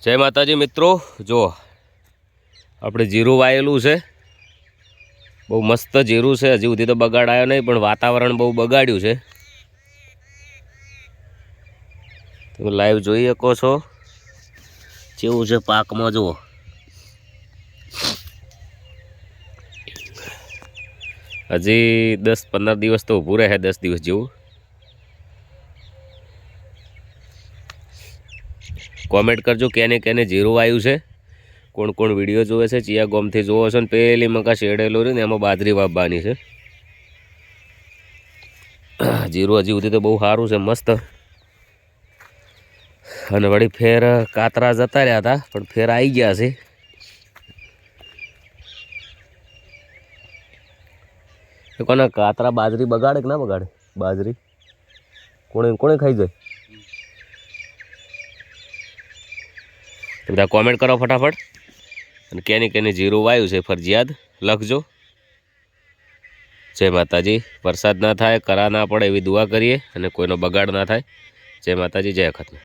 जय माताजी मित्रों, जो આપણે જીરું વાયેલું છે, બહુ મસ્ત જીરું છે। હજી સુધી તો બગાડ આવ્યો નહીં, પણ વાતાવરણ બહુ બગાડ્યું છે। તમે લાઈવ જોઈ શકો છો કેવું છે પાકમાં। જુઓ, હજી 10-15 દિવસ તો ઊભું રહે, 10 દિવસ જેવું। કોમેન્ટ કરજો કેને કેને જીરું આવ્યું છે, કોણ કોણ વિડીયો જોવે છે, ચિયા ગોમથી જોવો છો ને પેલી મકા શેડેલો રહ્યું ને એમાં બાજરી વાવવાની છે। જીરું હજી સુધી તો બહુ સારું છે, મસ્ત। અને વળી ફેર કાતરા જતા રહ્યા હતા, પણ ફેર આવી ગયા છે। કોને કાતરા બાજરી બગાડે કે ના બગાડે? બાજરી કોણે કોણે ખાઈ જાય? બધા કોમેન્ટ કરો ફટાફટ, અને કેની કેની જીરું વાયું છે ફરજિયાત લખજો। જય માતાજી। વરસાદ ના થાય, કરા ના પડે એવી દુઆ કરીએ, અને કોઈનો બગાડ ના થાય। જય માતાજી, જય અખતમાં।